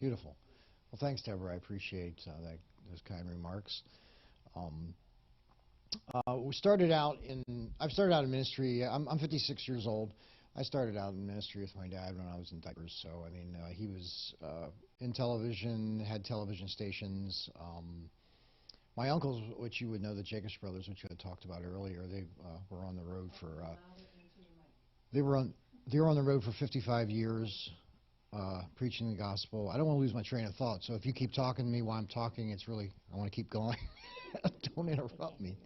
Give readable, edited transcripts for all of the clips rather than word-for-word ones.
Beautiful. Well, thanks, Deborah. I appreciate those kind remarks. I've started out in ministry. I'm 56 years old. I started out in ministry with my dad when I was in diapers. So, I mean, he was in television, had television stations. My uncles, which you would know, the Jacobs brothers, which you had talked about earlier, they were on the road for they were on the road for 55 years, preaching the gospel. I don't want to lose my train of thought, so if you keep talking to me while I'm talking, it's really, I want to keep going. Don't interrupt me.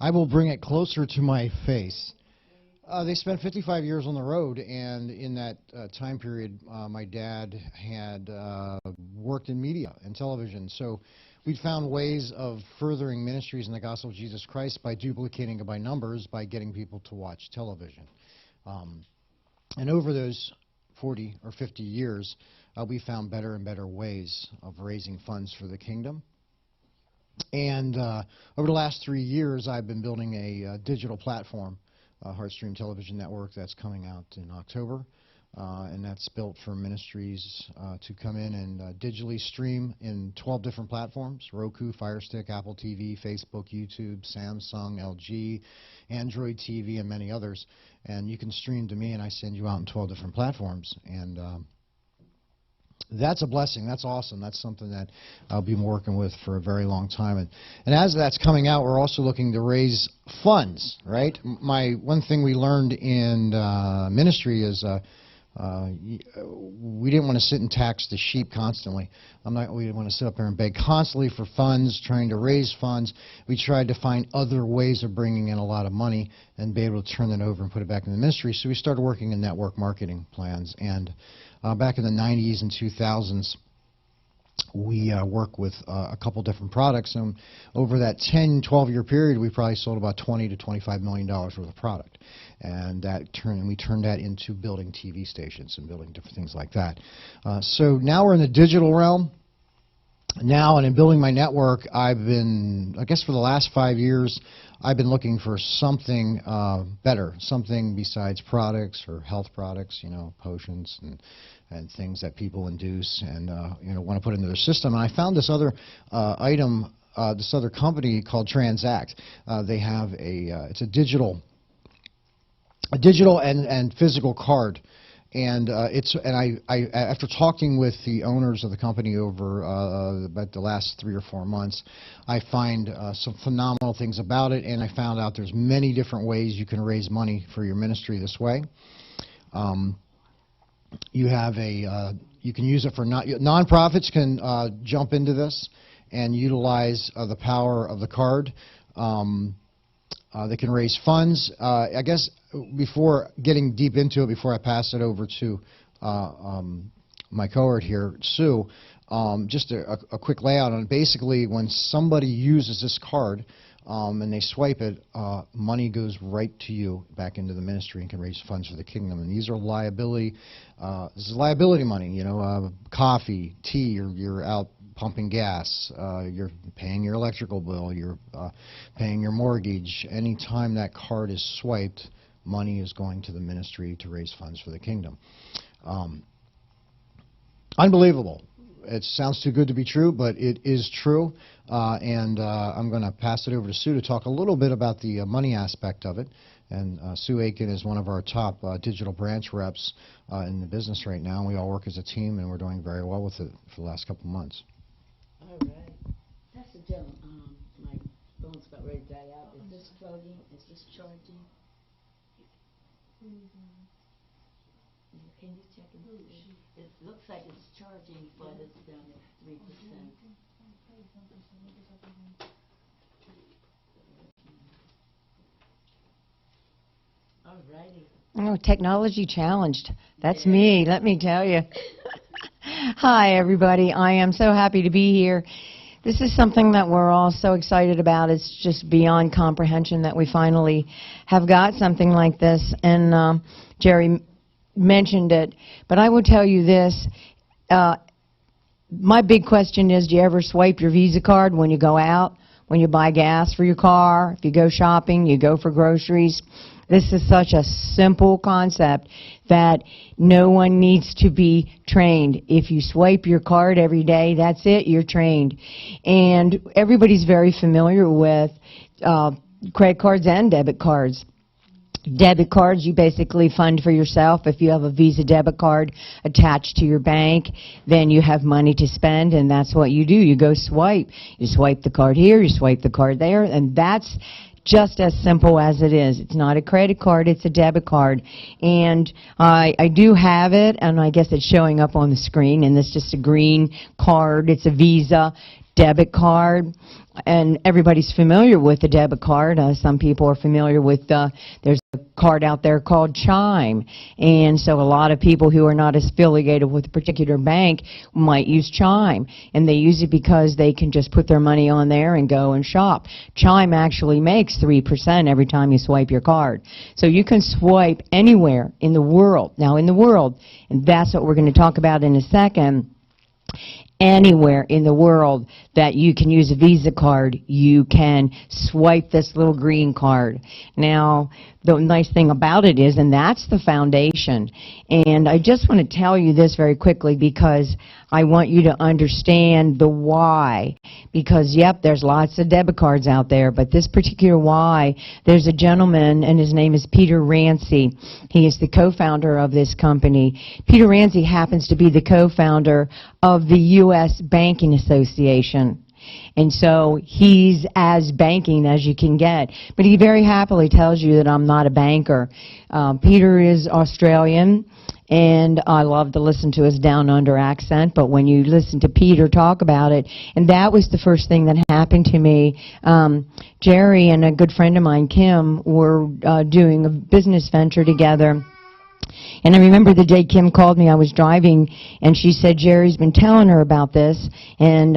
I will bring it closer to my face. They spent 55 years on the road, and in that time period, my dad had worked in media and television. So we found ways of furthering ministries in the gospel of Jesus Christ by duplicating it by numbers, by getting people to watch television. And over those 40 or 50 years, we found better and better ways of raising funds for the kingdom. And over the last 3 years, I've been building a digital platform, Heartstream Television Network, that's coming out in October. And that's built for ministries to come in and digitally stream in 12 different platforms: Roku, Fire Stick, Apple TV, Facebook, YouTube, Samsung, LG, Android TV, and many others. And you can stream to me, and I send you out in 12 different platforms. And that's a blessing. That's awesome. That's something that I'll be working with for a very long time. And as that's coming out, we're also looking to raise funds, right? One thing we learned in ministry is we didn't want to sit and tax the sheep constantly. We didn't want to sit up there and beg constantly for funds, trying to raise funds. We tried to find other ways of bringing in a lot of money and be able to turn that over and put it back in the ministry. So we started working in network marketing plans. And back in the 90s and 2000s, we worked with a couple different products, and over that 10, 12-year period, we probably sold about $20 to $25 million worth of product, and we turned that into building TV stations and building different things like that. So now we're in the digital realm. Now, and in building my network, I've been, I guess for the last 5 years, I've been looking for something better, something besides products or health products, you know, potions and things that people induce and want to put into their system. And I found this other item, this other company called TRANZACT. They have it's a digital and physical card. And after talking with the owners of the company over about the last 3 or 4 months, I find some phenomenal things about it, and I found out there's many different ways you can raise money for your ministry this way. You can use it for nonprofits can jump into this and utilize the power of the card. They can raise funds. I guess before getting deep into it, before I pass it over to my cohort here, Sue, just a quick layout on it. Basically, when somebody uses this card and they swipe it, money goes right to you back into the ministry and can raise funds for the kingdom. And these are liability. This is liability money. You know, coffee, tea. You're out pumping gas, you're paying your electrical bill, you're paying your mortgage. Anytime that card is swiped, money is going to the ministry to raise funds for the kingdom. Unbelievable. It sounds too good to be true, but it is true. And I'm going to pass it over to Sue to talk a little bit about the money aspect of it. And Sue Aken is one of our top digital branch reps in the business right now. We all work as a team, and we're doing very well with it for the last couple of months. All right. Pastor Joe, my phone's about ready to die out. Is this plugging? Is this charging? Can you check and see? It looks like it's charging, but it's down at 3%. All righty. Oh, technology challenged. That's me, let me tell you. Hi, everybody. I am so happy to be here. This is something that we're all so excited about. It's just beyond comprehension that we finally have got something like this. And Jerry mentioned it. But I will tell you this. My big question is, do you ever swipe your Visa card when you go out, when you buy gas for your car, if you go shopping, you go for groceries? This is such a simple concept that no one needs to be trained. If you swipe your card every day, that's it, you're trained. And everybody's very familiar with credit cards and debit cards. Debit cards, you basically fund for yourself. If you have a Visa debit card attached to your bank, then you have money to spend, and that's what you do. You go swipe. You swipe the card here, you swipe the card there, and that's just as simple as it is. It's not a credit card, it's a debit card. And I do have it, and I guess it's showing up on the screen, and it's just a green card. It's a Visa debit card. And everybody's familiar with the debit card. Some people are familiar with, there's a card out there called Chime. And so a lot of people who are not affiliated with a particular bank might use Chime. And they use it because they can just put their money on there and go and shop. Chime actually makes 3% every time you swipe your card. So you can swipe anywhere in the world. Now in the world, and that's what we're going to talk about in a second, anywhere in the world that you can use a Visa card, you can swipe this little green card. Now, the nice thing about it is, and that's the foundation, and I just want to tell you this very quickly because I want you to understand the why. Because, yep, there's lots of debit cards out there, but this particular why, there's a gentleman, and his name is Peter Rancy. He is the co-founder of this company. Peter Rancy happens to be the co-founder of the U.S. Banking Association. And so he's as banking as you can get. But he very happily tells you that I'm not a banker. Peter is Australian, and I love to listen to his down under accent, but when you listen to Peter talk about it, and that was the first thing that happened to me. Jerry and a good friend of mine, Kim, were doing a business venture together. And I remember the day Kim called me, I was driving, and she said Jerry's been telling her about this, and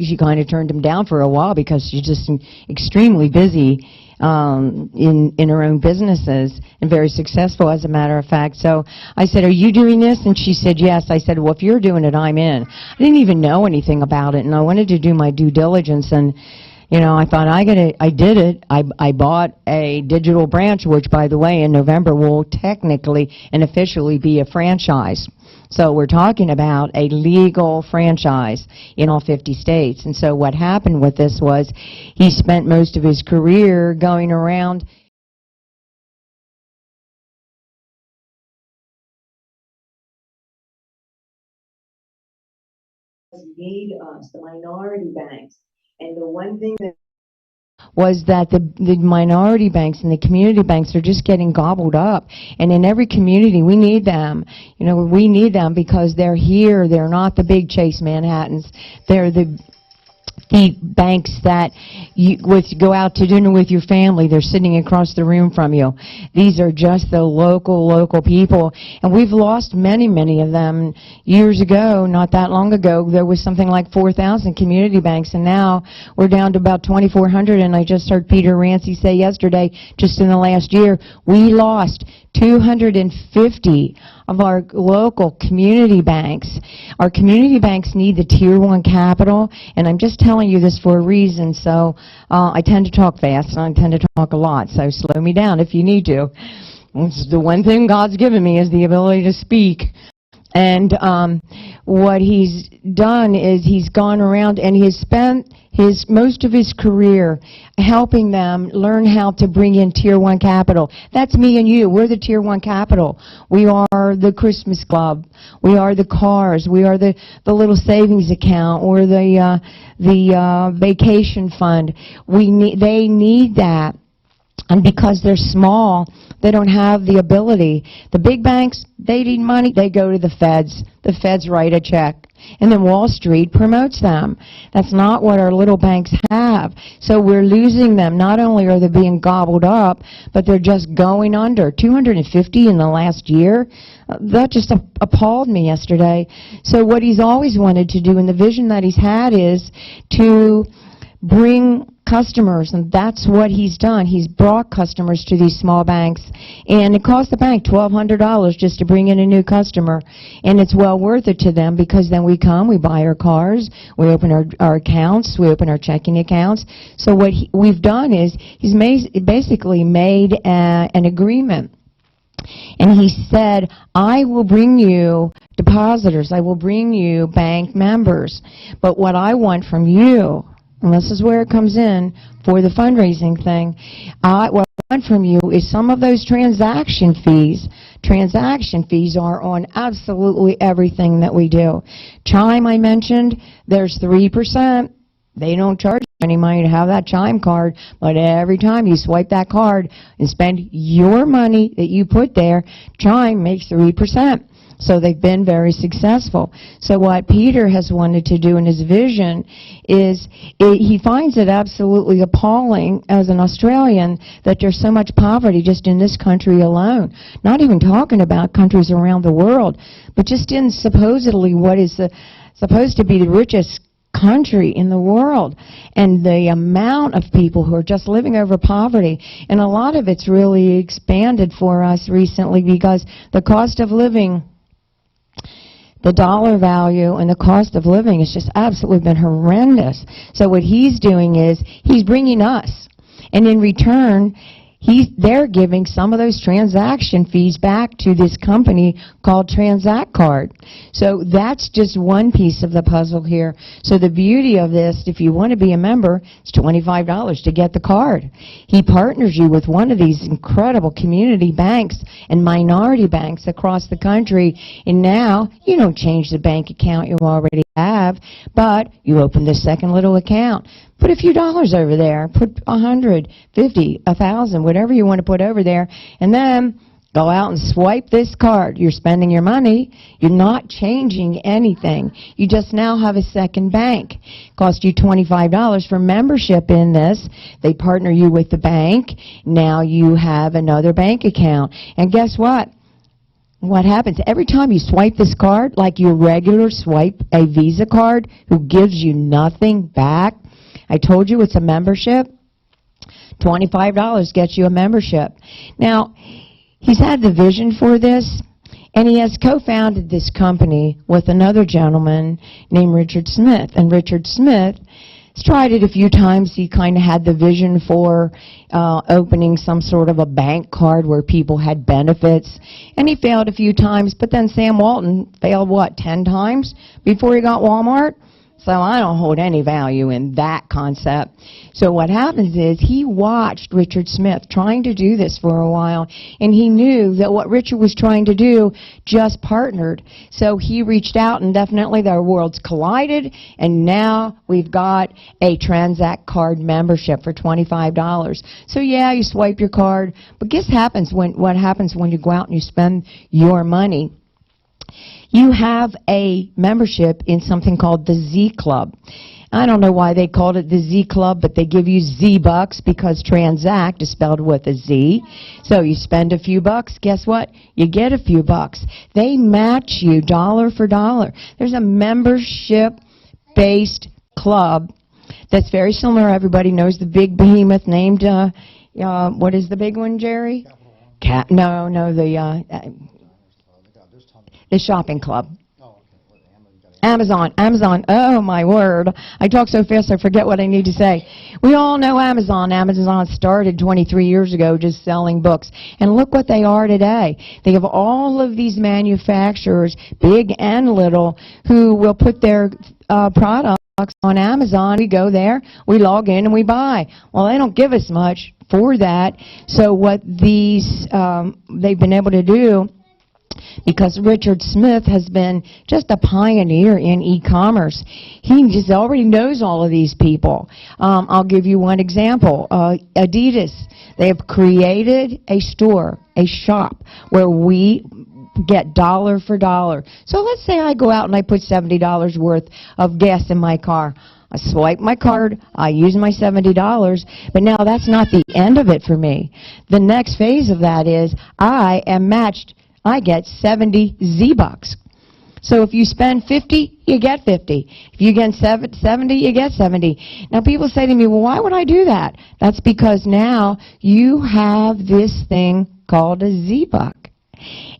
she kind of turned him down for a while because she's just extremely busy in her own businesses and very successful, as a matter of fact. So I said, are you doing this? And she said, yes. I said, well, if you're doing it, I'm in. I didn't even know anything about it, and I wanted to do my due diligence, and you know, I thought I did it. I bought a digital branch, which, by the way, in November will technically and officially be a franchise. So we're talking about a legal franchise in all 50 states. And so what happened with this was he spent most of his career going around need us, the minority banks. And the one thing that was that the minority banks and the community banks are just getting gobbled up. And in every community, we need them. You know, we need them because they're here. They're not the big Chase Manhattans. They're the banks that you go out to dinner with your family. They're sitting across the room from you. These are just the local people. And we've lost many of them. Years ago, not that long ago, there was something like 4,000 community banks, and now we're down to about 2,400. And I just heard Peter Rancy say yesterday, just in the last year, we lost 250 of our local community banks. Our community banks need the Tier 1 capital, and I'm just telling you this for a reason, so I tend to talk fast, and I tend to talk a lot, so slow me down if you need to. It's the one thing God's given me is the ability to speak. And what he's done is he's gone around and he's spent most of his career helping them learn how to bring in Tier 1 capital. That's me and you. We're the Tier 1 capital. We are the Christmas Club. We are the cars. We are the little savings account or the vacation fund. They need that. And because they're small, they don't have the ability. The big banks, they need money. They go to the feds. The feds write a check. And then Wall Street promotes them. That's not what our little banks have. So we're losing them. Not only are they being gobbled up, but they're just going under. 250 in the last year. That just appalled me yesterday. So what he's always wanted to do, and the vision that he's had, is to bring customers, and that's what he's done. He's brought customers to these small banks, and it costs the bank $1,200 just to bring in a new customer, and it's well worth it to them, because then we come, we buy our cars, we open our accounts, we open our checking accounts. So what we've done is he's basically made an agreement. And he said, I will bring you depositors, I will bring you bank members, but what I want from you, and this is where it comes in for the fundraising thing, what I want from you is some of those transaction fees. Transaction fees are on absolutely everything that we do. Chime, I mentioned, there's 3%. They don't charge you any money to have that Chime card, but every time you swipe that card and spend your money that you put there, Chime makes 3%. So they've been very successful. So what Peter has wanted to do in his vision is he finds it absolutely appalling as an Australian that there's so much poverty just in this country alone. Not even talking about countries around the world, but just in supposedly what is supposed to be the richest country in the world, and the amount of people who are just living over poverty. And a lot of it's really expanded for us recently because the cost of living, the dollar value and the cost of living has just absolutely been horrendous. So what he's doing is he's bringing us, and in return they're giving some of those transaction fees back to this company called TRANZACT card. So that's just one piece of the puzzle here. So the beauty of this, if you want to be a member, it's $25 to get the card. He partners you with one of these incredible community banks and minority banks across the country, and now you don't change the bank account you already have, but you open the second little account. Put a few dollars over there, put 100, 50, 1,000, whatever you want to put over there, and then go out and swipe this card. You're spending your money. You're not changing anything. You just now have a second bank. Cost you $25 for membership in this. They partner you with the bank. Now you have another bank account. And guess what? What happens? Every time you swipe this card, like your regular swipe a Visa card, who gives you nothing back, I told you it's a membership. $25 gets you a membership. Now, he's had the vision for this, and he has co-founded this company with another gentleman named Richard Smith. And Richard Smith has tried it a few times. He kind of had the vision for opening some sort of a bank card where people had benefits, and he failed a few times. But then Sam Walton failed, 10 times before he got Walmart? So I don't hold any value in that concept. So what happens is he watched Richard Smith trying to do this for a while, and he knew that what Richard was trying to do just partnered. So he reached out, and definitely their worlds collided, and now we've got a TRANZACT card membership for $25. So yeah, you swipe your card, but guess what happens when you go out and you spend your money? You have a membership in something called the Z Club. I don't know why they called it the Z Club, but they give you Z bucks because TRANZACT is spelled with a Z. So you spend a few bucks, guess what? You get a few bucks. They match you dollar for dollar. There's a membership-based club that's very similar. Everybody knows the big behemoth named, what is the big one, Jerry? The shopping club. Amazon. Oh, my word. I talk so fast I forget what I need to say. We all know Amazon. Amazon started 23 years ago just selling books. And look what they are today. They have all of these manufacturers, big and little, who will put their products on Amazon. We go there, we log in, and we buy. Well, they don't give us much for that. So what they've been able to do, because Richard Smith has been just a pioneer in e-commerce. He just already knows all of these people. I'll give you one example. Adidas, they have created a store, a shop, where we get dollar for dollar. So let's say I go out and I put $70 worth of gas in my car. I swipe my card, I use my $70, but now that's not the end of it for me. The next phase of that is I am matched. I get 70 Z-Bucks. So if you spend 50, you get 50. If you get 70, you get 70. Now people say to me, well, why would I do that? That's because now you have this thing called a Z-Buck.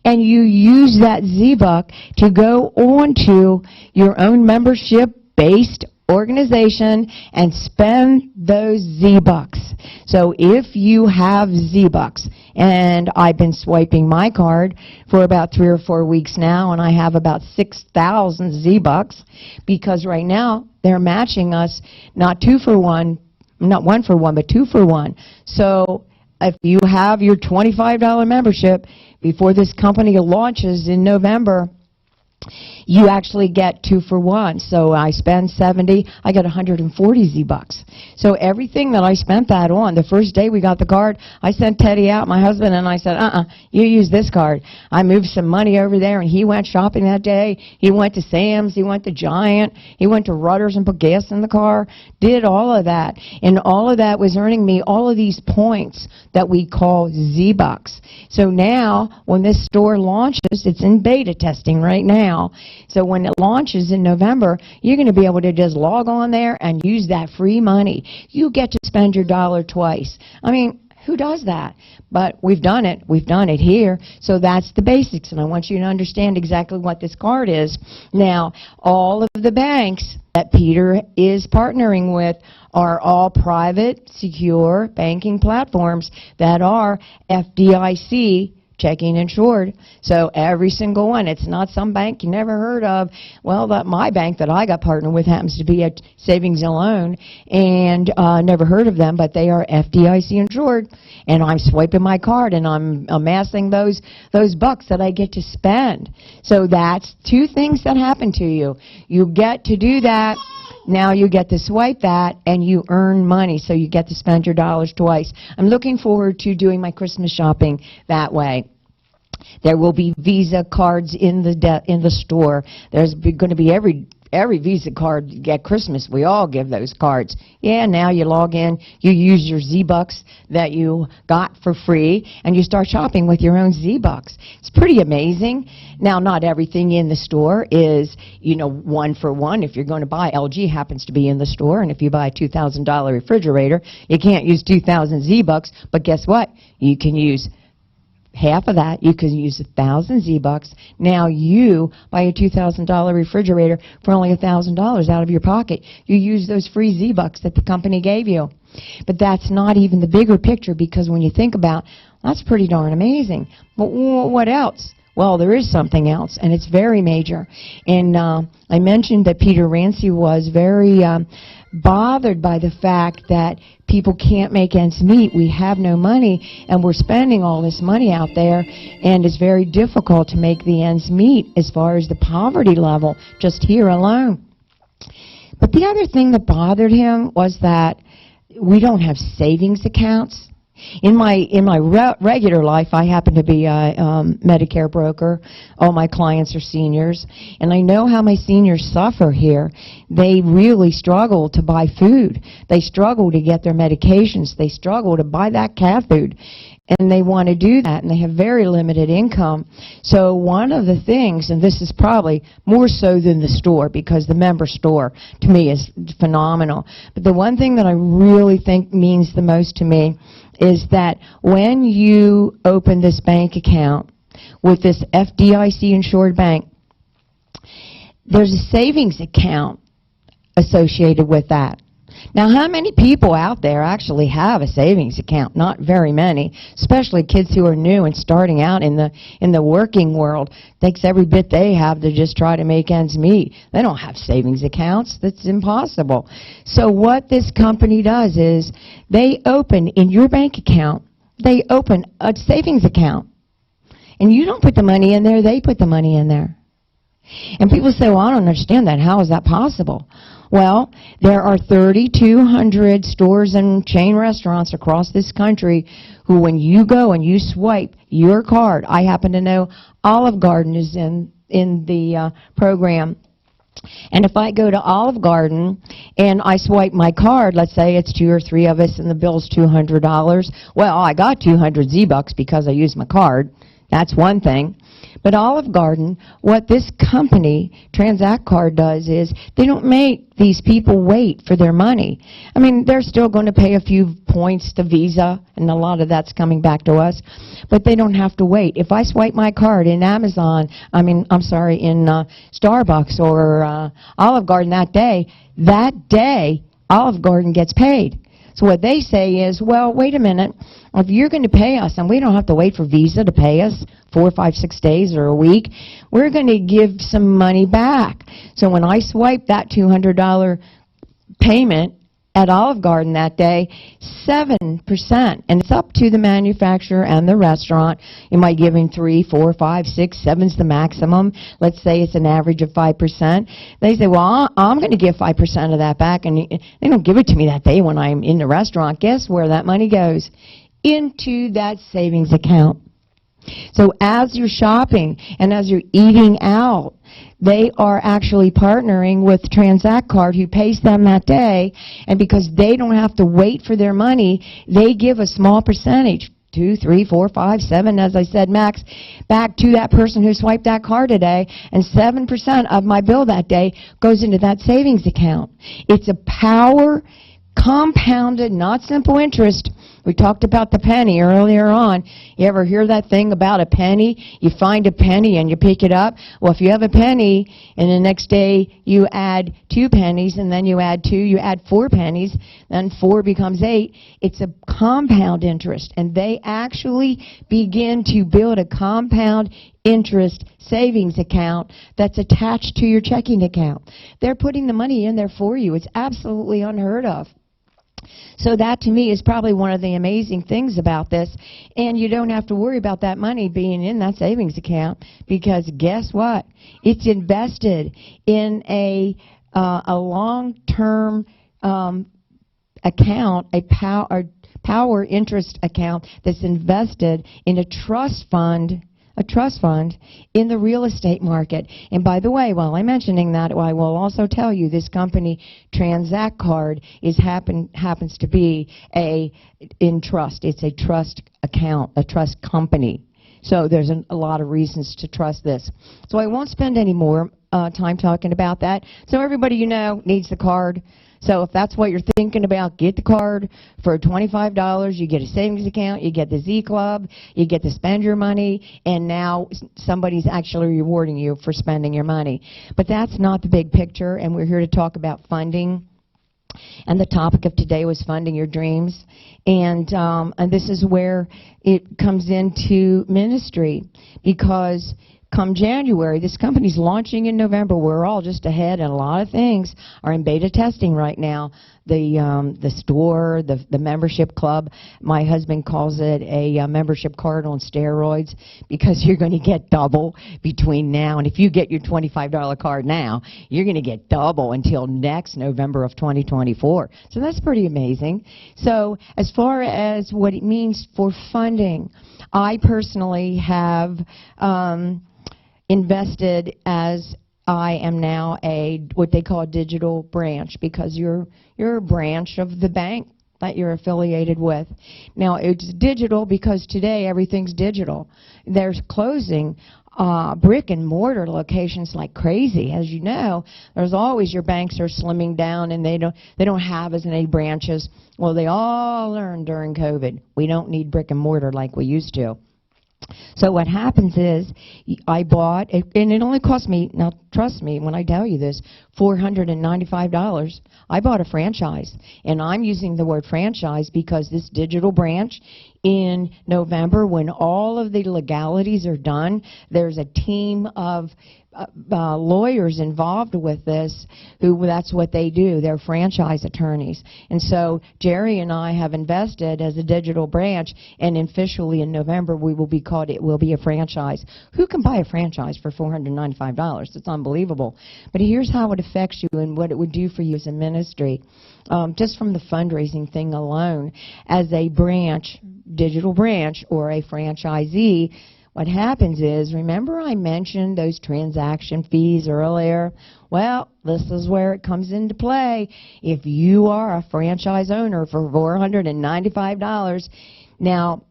And you use that Z-Buck to go on to your own membership-based organization and spend those Z-Bucks. So if you have Z-Bucks, and I've been swiping my card for about 3 or 4 weeks now, and I have about 6,000 Z-Bucks, because right now they're matching us not 2 for 1, not 1 for 1, but 2 for 1. So if you have your $25 membership before this company launches in November, you actually get 2 for 1. So I spend 70, I get 140 Z-Bucks. So everything that I spent that on, the first day we got the card, I sent Teddy out, my husband, and I said, you use this card. I moved some money over there, and he went shopping that day. He went to Sam's, he went to Giant, he went to Rutter's and put gas in the car, did all of that. And all of that was earning me all of these points that we call Z-Bucks. So now, when this store launches, it's in beta testing right now. So when it launches in November, you're going to be able to just log on there and use that free money. You get to spend your dollar twice. I mean, who does that? But we've done it. We've done it here. So that's the basics, and I want you to understand exactly what this card is. Now, all of the banks that Peter is partnering with are all private, secure banking platforms that are FDIC checking insured. So every single one. It's not some bank you never heard of. Well, my bank that I got partnered with happens to be a savings and loan, and never heard of them, but they are FDIC insured. And I'm swiping my card, and I'm amassing those bucks that I get to spend. So that's 2 things that happen to you. You get to do that. Now you get to swipe that, and you earn money, so you get to spend your dollars twice. I'm looking forward to doing my Christmas shopping that way. There will be Visa cards in the store. There's going to be every Visa card at Christmas. We all give those cards. Yeah, now you log in, you use your Z-Bucks that you got for free, and you start shopping with your own Z-Bucks. It's pretty amazing. Now, not everything in the store is, 1 for 1. If you're going to buy, LG happens to be in the store, and if you buy a $2,000 refrigerator, you can't use 2,000 Z-Bucks, but guess what? You can use half of that. You can use 1,000 Z-Bucks. Now you buy a $2,000 refrigerator for only $1,000 out of your pocket. You use those free Z-Bucks that the company gave you. But that's not even the bigger picture, because when you think about, that's pretty darn amazing. But what else? Well, there is something else, and it's very major. And I mentioned that Peter Rancy was very bothered by the fact that people can't make ends meet. We have no money, and we're spending all this money out there, and it's very difficult to make the ends meet as far as the poverty level, just here alone. But the other thing that bothered him was that we don't have savings accounts. In my regular life, I happen to be a Medicare broker. All my clients are seniors, and I know how my seniors suffer here. They really struggle to buy food. They struggle to get their medications. They struggle to buy that cat food, and they want to do that, and they have very limited income. So one of the things, and this is probably more so than the store, because the member store to me is phenomenal, but the one thing that I really think means the most to me is that when you open this bank account with this FDIC insured bank, there's a savings account associated with that. Now, how many people out there actually have a savings account? Not very many, especially kids who are new and starting out in the working world. Takes every bit they have to just try to make ends meet. They don't have savings accounts. That's impossible. So what this company does is they open in your bank account, they open a savings account. And you don't put the money in there, they put the money in there. And people say, well, I don't understand that. How is that possible? Well, there are 3,200 stores and chain restaurants across this country who, when you go and you swipe your card, I happen to know Olive Garden is in the program. And if I go to Olive Garden and I swipe my card, let's say it's 2 or 3 of us and the bill's $200, well, I got 200 Z-Bucks because I used my card. That's one thing. But Olive Garden, what this company, TRANZACT card, does is they don't make these people wait for their money. I mean, they're still going to pay a few points to Visa, and a lot of that's coming back to us, but they don't have to wait. If I swipe my card in in Starbucks or Olive Garden that day, Olive Garden gets paid. So what they say is, well, wait a minute, if you're going to pay us, and we don't have to wait for Visa to pay us 4, 5, 6 days or a week, we're going to give some money back. So when I swipe that $200 payment at Olive Garden that day, 7%, and it's up to the manufacturer and the restaurant. You might give him 3, 4, 5, 6, 7's the maximum. Let's say it's an average of 5%. They say, well, I'm going to give 5% of that back, and they don't give it to me that day when I'm in the restaurant. Guess where that money goes? Into that savings account. So as you're shopping and as you're eating out, they are actually partnering with TRANZACT card who pays them that day, and because they don't have to wait for their money, they give a small percentage, 2, 3, 4, 5, 7, as I said, max, back to that person who swiped that card today, and 7% of my bill that day goes into that savings account. It's a power compounded, not simple interest. We talked about the penny earlier on. You ever hear that thing about a penny? You find a penny and you pick it up. Well, if you have a penny and the next day you add 2 pennies and then you add 2, you add 4 pennies, then 4 becomes 8. It's a compound interest, and they actually begin to build a compound interest savings account that's attached to your checking account. They're putting the money in there for you. It's absolutely unheard of. So that, to me, is probably one of the amazing things about this. And you don't have to worry about that money being in that savings account, because guess what? It's invested in a long-term account, a power interest account that's invested in a trust fund in the real estate market. And by the way, while I'm mentioning that, I will also tell you this company, TRANZACT card, happens to be in trust. It's a trust account, a trust company. So there's a lot of reasons to trust this. So I won't spend any more time talking about that. So everybody you know needs the card. So if that's what you're thinking about, get the card for $25. You get a savings account, you get the Z Club, you get to spend your money, and now somebody's actually rewarding you for spending your money. But that's not the big picture, and we're here to talk about funding. And the topic of today was funding your dreams. And this is where it comes into ministry, because come January, this company's launching in November. We're all just ahead, and a lot of things are in beta testing right now. The store, the membership club, my husband calls it a membership card on steroids, because you're going to get double between now, and if you get your $25 card now, you're going to get double until next November of 2024. So that's pretty amazing. So as far as what it means for funding, I personally have invested, as I am now what they call a digital branch, because you're a branch of the bank that you're affiliated with. Now, it's digital because today everything's digital. They're closing brick and mortar locations like crazy. As you know, there's always your banks are slimming down, and they don't have as many branches. Well, they all learned during COVID, we don't need brick and mortar like we used to. So what happens is, I bought, and it only cost me, now trust me when I tell you this, $495. I bought a franchise, and I'm using the word franchise because this digital branch, in November, when all of the legalities are done, there's a team of lawyers involved with this, that's what they do. They're franchise attorneys. And so Jerry and I have invested as a digital branch, and officially in November it will be a franchise. Who can buy a franchise for $495? It's unbelievable. But here's how it affects you and what it would do for you as a ministry. Just from the fundraising thing alone, as a branch, digital branch, or a franchisee, what happens is, remember I mentioned those transaction fees earlier? Well, this is where it comes into play. If you are a franchise owner for $495, now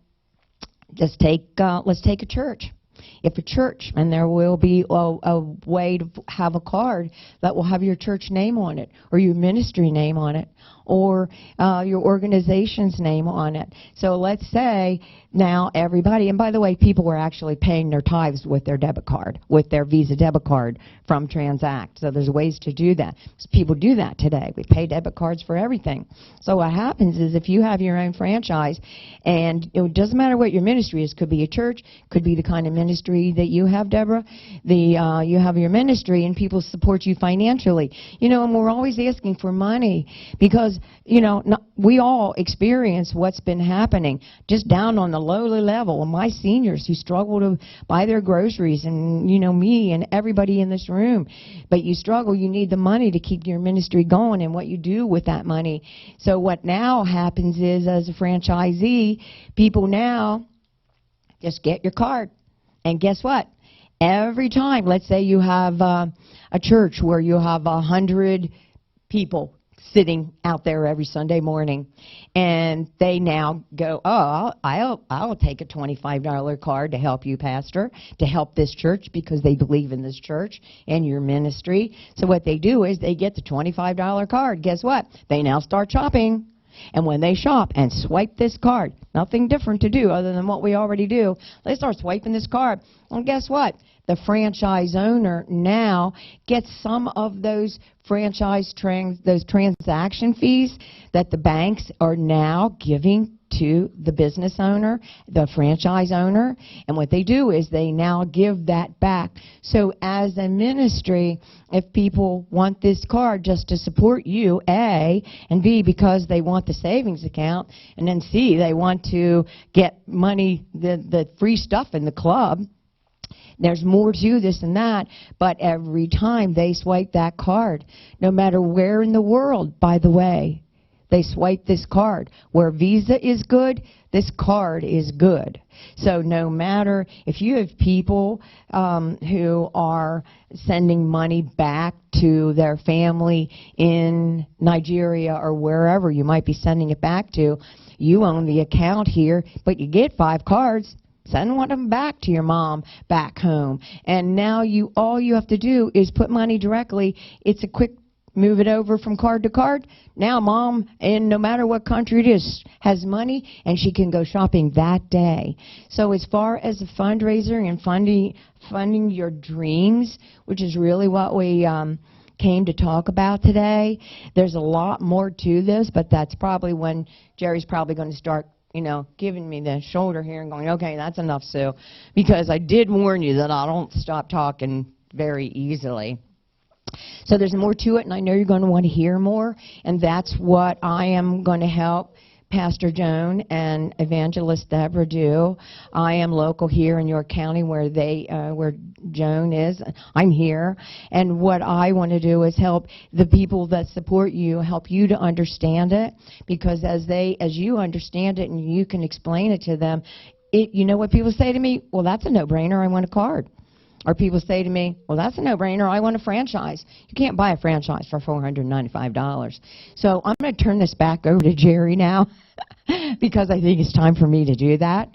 let's take a church. if a church, and there will be a way to have a card that will have your church name on it, or your ministry name on it, or your organization's name on it. So let's say now everybody, and by the way, people were actually paying their tithes with their debit card, with their Visa debit card from TRANZACT. So there's ways to do that. So people do that today. We pay debit cards for everything. So what happens is if you have your own franchise, and it doesn't matter what your ministry is, could be a church, could be the kind of ministry that you have, Deborah, you have your ministry and people support you financially. You know, and we're always asking for money because, you know, we all experience what's been happening just down on the lowly level. My seniors who struggle to buy their groceries, and, you know, me and everybody in this room. But you struggle, you need the money to keep your ministry going and what you do with that money. So what now happens is, as a franchisee, people now just get your card. And guess what? Every time, let's say you have a church where you have 100 people sitting out there every Sunday morning, and they now go, oh, I'll take a $25 card to help you, Pastor, to help this church because they believe in this church and your ministry. So what they do is they get the $25 card. Guess what? They now start shopping. And when they shop and swipe this card, nothing different to do other than what we already do, they start swiping this card. Well, guess what? The franchise owner now gets some of those those transaction fees that the banks are now giving to the business owner, the franchise owner. And what they do is they now give that back. So as a ministry, if people want this card just to support you, A, and B, because they want the savings account, and then C, they want to get money, the free stuff in the club. There's more to this than that, but every time they swipe that card, no matter where in the world, by the way, they swipe this card. Where Visa is good, this card is good. So no matter if you have people who are sending money back to their family in Nigeria or wherever you might be sending it back to, you own the account here, but you get 5 cards. Send one of them back to your mom back home. And now all you have to do is put money directly. It's a quick move it over from card to card. Now mom, in no matter what country it is, has money and she can go shopping that day. So as far as a fundraiser and funding your dreams, which is really what we came to talk about today, there's a lot more to this, but that's probably when Jerry's probably going to start, you know, giving me the shoulder here and going, okay, that's enough, Sue, because I did warn you that I don't stop talking very easily. So there's more to it, and I know you're going to want to hear more, and that's what I am going to help Pastor Joan and Evangelist Deborah do. I am local here in York County where Joan is. I'm here, and what I want to do is help the people that support you, help you to understand it, because as you understand it and you can explain it to them, you know what people say to me? Well, that's a no-brainer. I want a card. Or people say to me, well, that's a no-brainer. I want a franchise. You can't buy a franchise for $495. So I'm going to turn this back over to Jerry now because I think it's time for me to do that.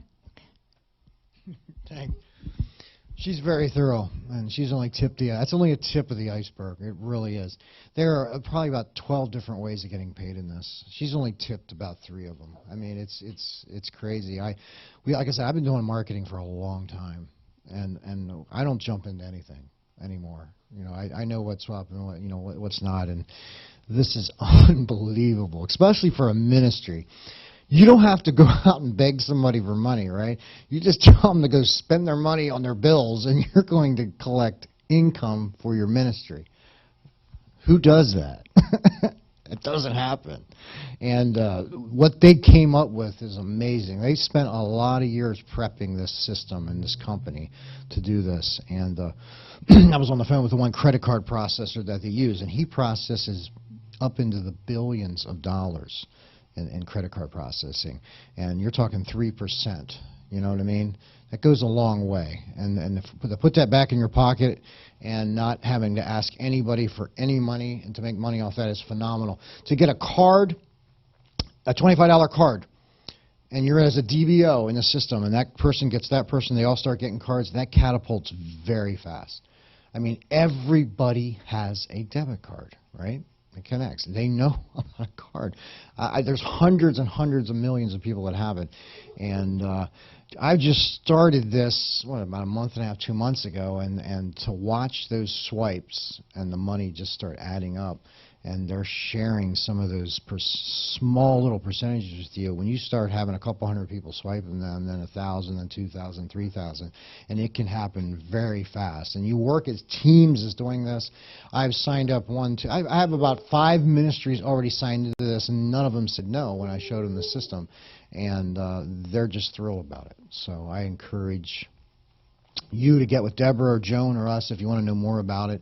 She's very thorough, and she's only that's only a tip of the iceberg. It really is. There are probably about 12 different ways of getting paid in this. She's only tipped about 3 of them. I mean, it's crazy. Like I said, I've been doing marketing for a long time. And I don't jump into anything anymore. You know, I know what's up and what's not, and this is unbelievable, especially for a ministry. You don't have to go out and beg somebody for money, right? You just tell them to go spend their money on their bills, and you're going to collect income for your ministry. Who does that? It doesn't happen. And what they came up with is amazing. They spent a lot of years prepping this system and this company to do this. And I was on the phone with the one credit card processor that they use, and he processes up into the billions of dollars in credit card processing. And you're talking 3%. You know what I mean? That goes a long way. And to put that back in your pocket and not having to ask anybody for any money and to make money off that is phenomenal. To get a card, a $25 card, and you're as a DBO in the system, and that person gets that person, they all start getting cards, and that catapults very fast. I mean, everybody has a debit card, right? It connects. They know about a card. There's hundreds and hundreds of millions of people that have it, and I just started this, about a month and a half, 2 months ago, and to watch those swipes and the money just start adding up, and they're sharing some of those small little percentages with you. When you start having a couple hundred people swiping them, then 1,000, then 2,000, 3,000, and it can happen very fast. And you work as teams as doing this. I've signed up I have about 5 ministries already signed into this, and none of them said no when I showed them the system. And they're just thrilled about it. So I encourage you to get with Deborah or Joan or us if you want to know more about it.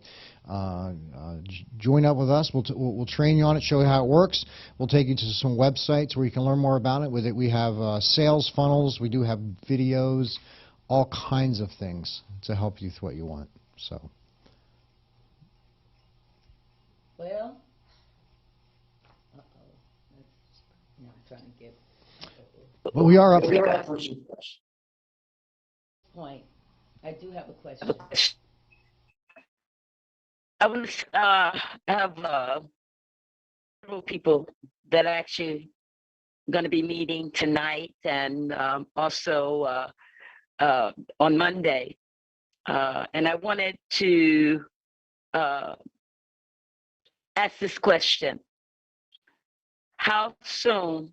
Join up with us. We'll train you on it, show you how it works. We'll take you to some websites where you can learn more about it. With it, we have sales funnels. We do have videos, all kinds of things to help you with what you want. So. Well, no, I'm trying to get. But we are up for some questions. Point. I do have a question. I want to have several people that are actually going to be meeting tonight and also on Monday. And I wanted to ask this question. How soon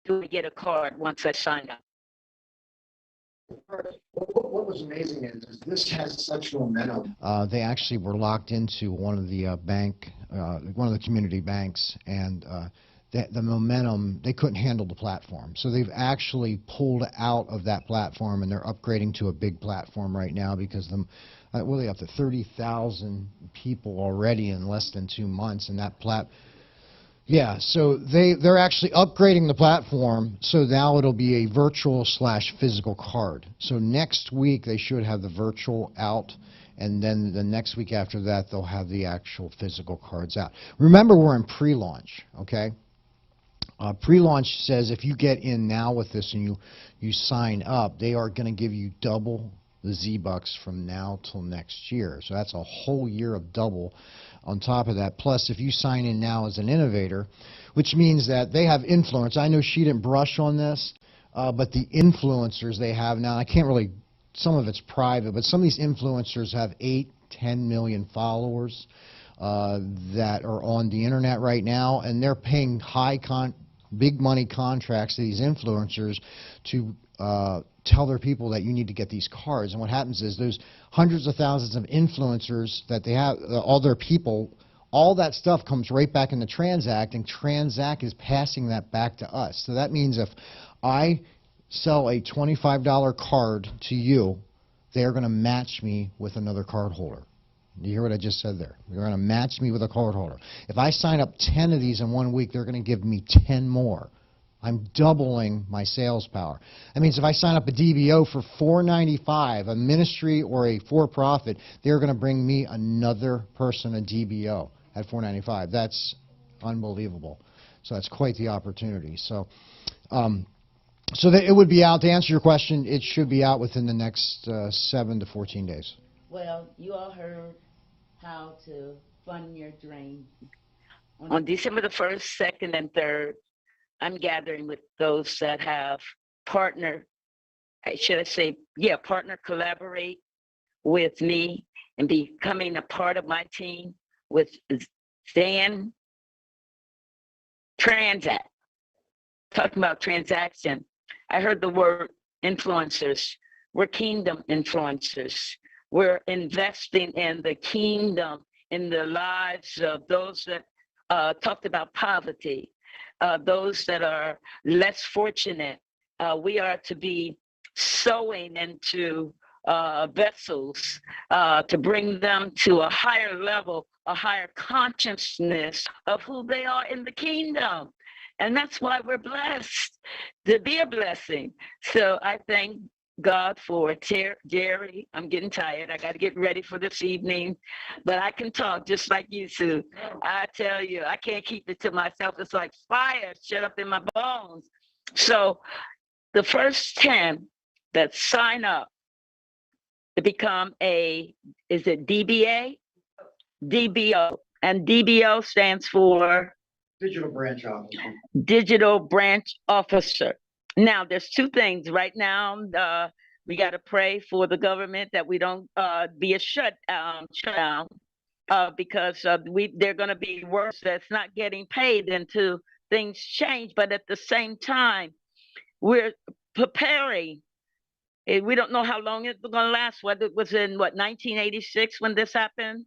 do we get a card once I sign up? What was amazing is this has such momentum. They actually were locked into one of the one of the community banks, and the momentum, they couldn't handle the platform. So they've actually pulled out of that platform, and they're upgrading to a big platform right now because they up to 30,000 people already in less than 2 months, and that yeah, so they're actually upgrading the platform, so now it'll be a virtual/physical card. So next week they should have the virtual out, and then the next week after that they'll have the actual physical cards out. Remember, we're in pre-launch, okay? Pre-launch says if you get in now with this and you sign up, they are going to give you double the Z-Bucks from now till next year. So that's a whole year of double on top of that. Plus, if you sign in now as an innovator, which means that they have influence. I know she didn't brush on this, but the influencers they have now, I can't really, some of it's private, but some of these influencers have 8, 10 million followers that are on the internet right now, and they're paying big money contracts to these influencers to tell their people that you need to get these cards. And what happens is those hundreds of thousands of influencers that they have, all their people, all that stuff comes right back into TRANZACT, and TRANZACT is passing that back to us. So that means if I sell a $25 card to you, they're going to match me with another card holder. You hear what I just said there? They're going to match me with a card holder. If I sign up 10 of these in 1 week, they're going to give me 10 more. I'm doubling my sales power. That means if I sign up a DBO for $4.95, a ministry or a for-profit, they're going to bring me another person, a DBO, at $4.95. That's unbelievable. So that's quite the opportunity. So, it would be out. To answer your question, it should be out within the next 7 to 14 days. Well, you all heard how to fund your dream. On December the 1st, 2nd, and 3rd, I'm gathering with those that have partner, collaborate with me and becoming a part of my team with Dan TRANZACT. Talking about transaction, I heard the word influencers. We're kingdom influencers. We're investing in the kingdom, in the lives of those that talked about poverty. Those that are less fortunate. We are to be sowing into vessels to bring them to a higher level, a higher consciousness of who they are in the kingdom. And that's why we're blessed to be a blessing. So I thank God for Jerry. I'm getting tired. I got to get ready for this evening, but I can talk just like you, Sue. I tell you, I can't keep it to myself. It's like fire shut up in my bones. So the first 10 that sign up to become is it DBA? DBO. And DBO stands for? Digital branch officer. Digital branch officer. Now, there's two things right now. We got to pray for the government that we don't be a shutdown, because they're going to be worse. That's not getting paid until things change. But at the same time, we're preparing. We don't know how long it's going to last. Whether it was in 1986 when this happened,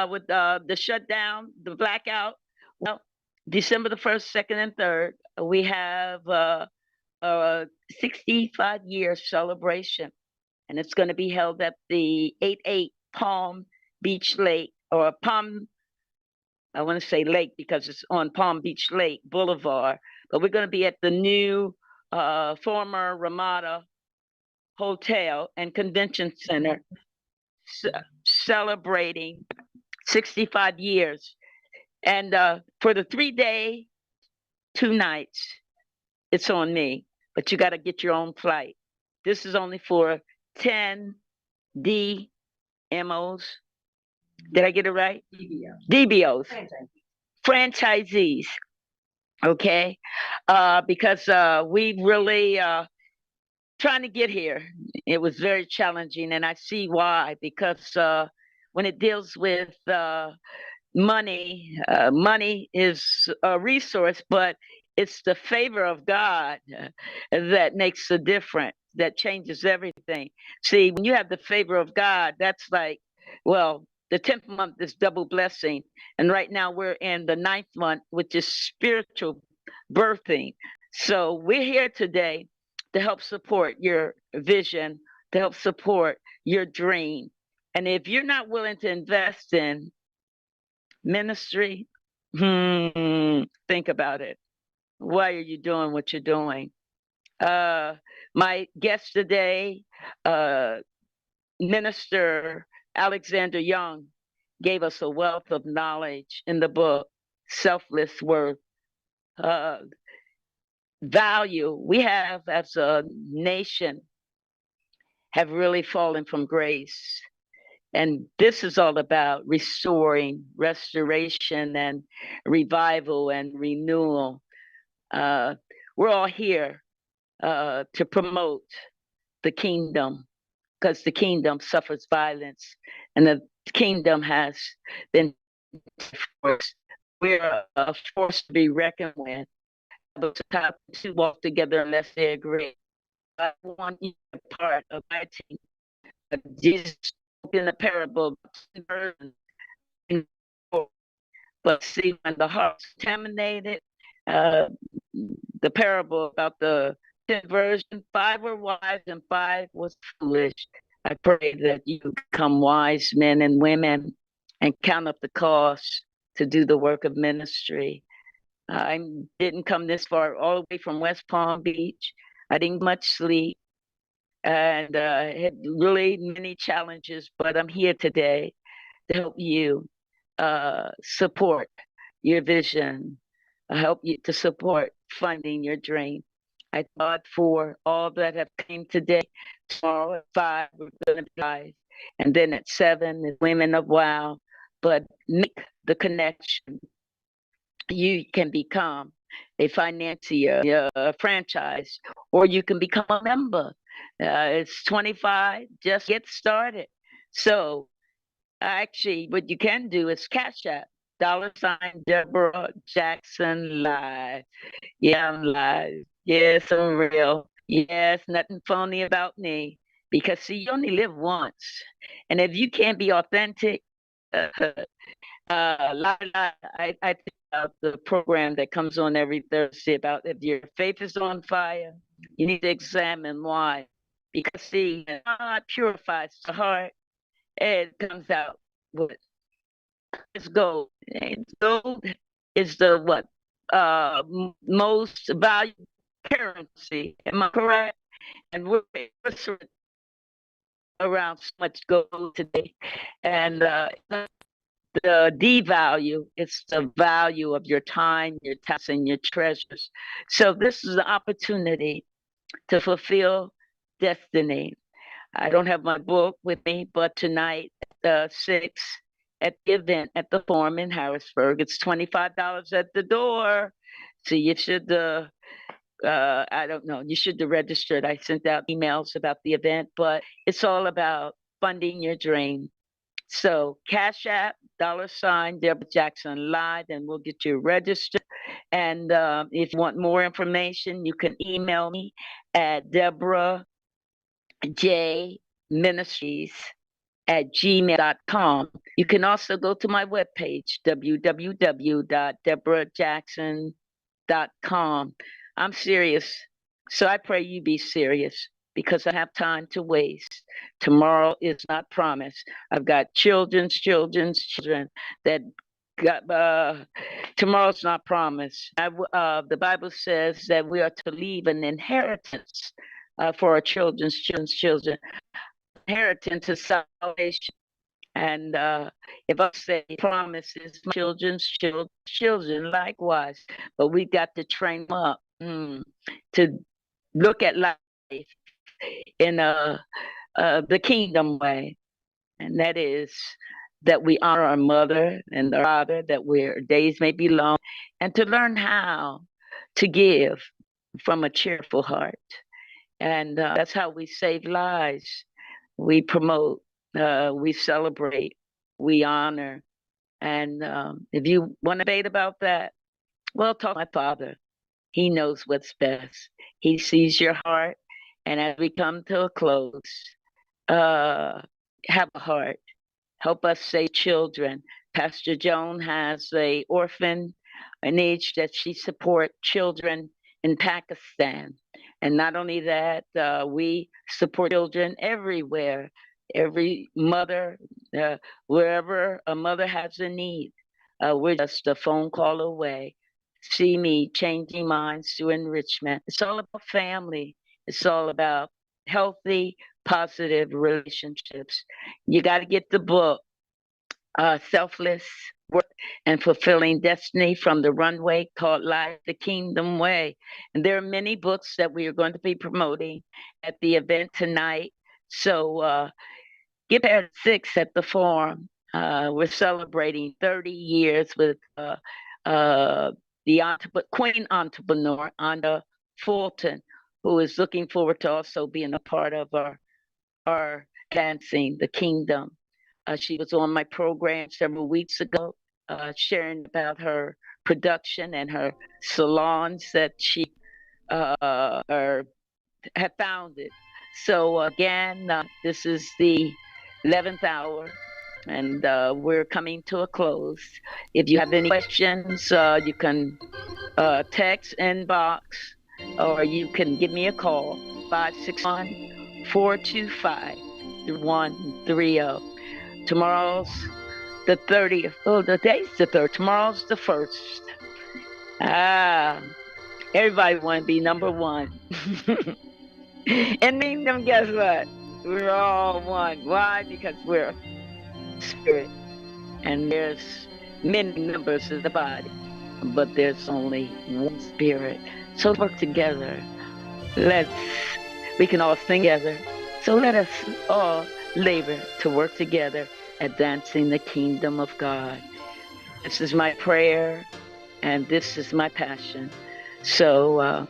with the shutdown, the blackout. Well, December the 1st, 2nd, and 3rd, we have a 65-year celebration, and it's going to be held at the 88 Palm Beach Lake, or Palm, I want to say Lake because it's on Palm Beach Lake Boulevard, but we're going to be at the new former Ramada Hotel and Convention Center, celebrating 65 years. And for the 3-day, 2 nights, it's on me, but you got to get your own flight. This is only for 10 DMOs. Did I get it right? DBOs. Franchisees. Okay. Because we really trying to get here. It was very challenging, and I see why. Because when it deals with money, money is a resource, but it's the favor of God that makes the difference, that changes everything. See, when you have the favor of God, that's like, well, the 10th month is double blessing. And right now we're in the 9th month, which is spiritual birthing. So we're here today to help support your vision, to help support your dream. And if you're not willing to invest in ministry, think about it. Why are you doing what you're doing? My guest today, Minister Alexander Young, gave us a wealth of knowledge in the book, Selfless Worth. Value we have as a nation have really fallen from grace. And this is all about restoring, restoration, and revival and renewal. We're all here to promote the kingdom, because the kingdom suffers violence, and the kingdom has been forced. We're a force to be reckoned with. Those top two walk together unless they agree. I want you to be part of my team. Jesus spoke in the parable, but see, when the heart's contaminated, the parable about the 10 version, 5 were wise and 5 was foolish. I pray that you become wise men and women and count up the cost to do the work of ministry. I didn't come this far, all the way from West Palm Beach. I didn't much sleep, and had really many challenges, but I'm here today to help you support your vision, help you to support funding your dream. I thought for all that have came today. Tomorrow at 5, we're going to be live, and then at 7 is Women of Wow. But make the connection. You can become a financier, a franchise, or you can become a member. It's $25. Just get started. So actually, what you can do is Cash.app, $ Deborah Jackson Live. Yeah, I'm live. Yes, I'm real. Yes, nothing phony about me. Because see, you only live once, and if you can't be authentic, I think about the program that comes on every Thursday about if your faith is on fire, you need to examine why. Because see, God purifies the heart, it comes out with it's gold. And gold is the what most valuable currency. Am I correct? And we're around so much gold today, and the D value, it's the value of your time, your talents, and your treasures. So this is an opportunity to fulfill destiny. I don't have my book with me, but tonight at 6 at the event at the Forum in Harrisburg, it's $25 at the door. So you should, I don't know, you should have registered. I sent out emails about the event, but it's all about funding your dream. So Cash.app, $DebraJacksonlive, and we'll get you registered. And if you want more information, you can email me at DebraJMinistries@gmail.com. You can also go to my webpage, www.DebraJackson.com. I'm serious, so I pray you be serious, because I have time to waste. Tomorrow is not promised. I've got children's that got, tomorrow's not promised. The Bible says that we are to leave an inheritance for our children's children. Inheritance is salvation. And if I say promises, my children's children likewise. But we've got to train them up to look at life in the kingdom way, and that is that we honor our mother and our father, that our days may be long, and to learn how to give from a cheerful heart. And that's how we save lives. We promote, we celebrate, we honor. And if you want to debate about that, well, talk to my father. He knows what's best. He sees your heart. And as we come to a close, have a heart. Help us save children. Pastor Joan has an orphanage that she supports children in Pakistan. And not only that, we support children everywhere. Every mother, wherever a mother has a need, we're just a phone call away. See me changing minds through enrichment. It's all about family. It's all about healthy, positive relationships. You got to get the book, Selfless Work and Fulfilling Destiny from the Runway, called Life the Kingdom Way. And there are many books that we are going to be promoting at the event tonight. So get there at 6 at the Forum. We're celebrating 30 years with the Queen Entrepreneur, Anna Fulton, who is looking forward to also being a part of our Dancing the Kingdom. She was on my program several weeks ago, sharing about her production and her salons that she had founded. So again, this is the 11th hour, and we're coming to a close. If you have any questions, you can text, inbox, or you can give me a call, 561-425-3130. Tomorrow's the 30th. Oh, the day's the 3rd. Tomorrow's the 1st. Everybody want to be number one. And then guess what? We're all one. Why? Because we're spirit. And there's many members of the body, but there's only one spirit. So work together. We can all sing together. So let us all labor to work together, advancing the kingdom of God. This is my prayer, and this is my passion. So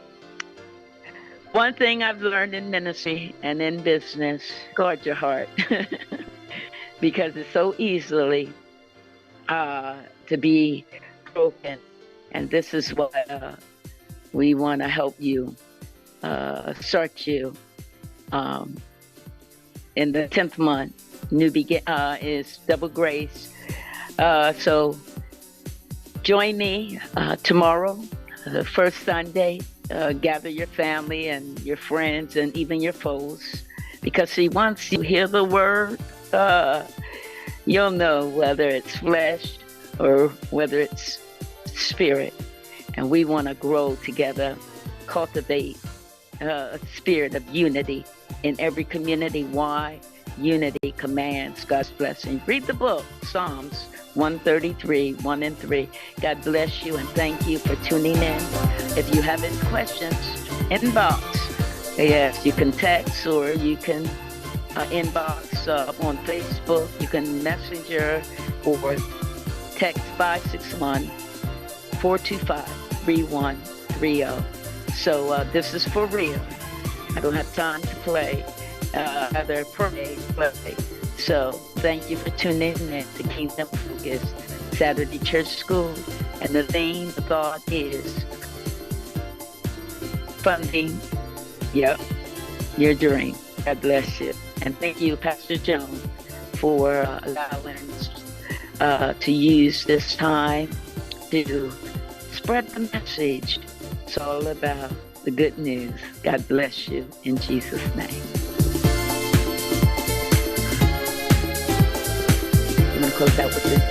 one thing I've learned in ministry and in business, guard your heart. Because it's so easily to be broken. And this is what we want to help you, start you in the 10th month. Is Double Grace. So join me tomorrow, the first Sunday. Gather your family and your friends and even your foes. Because see, once you hear the word, you'll know whether it's flesh or whether it's spirit. And we want to grow together, cultivate a spirit of unity in every community. Why? unity, commands, God's blessing. Read the book, Psalms 133, 1 and 3. God bless you and thank you for tuning in. If you have any questions, inbox. Yes, you can text or you can inbox on Facebook. You can messenger or text 561-425-3130. So this is for real. I don't have time to play. Rather play. So thank you for tuning in to Kingdom Focus Saturday Church School. And the theme, the thought is funding, your dream. God bless you. And thank you, Pastor Joan, for allowing us to use this time to spread the message. It's all about the good news. God bless you in Jesus' name. I'm going to close out with this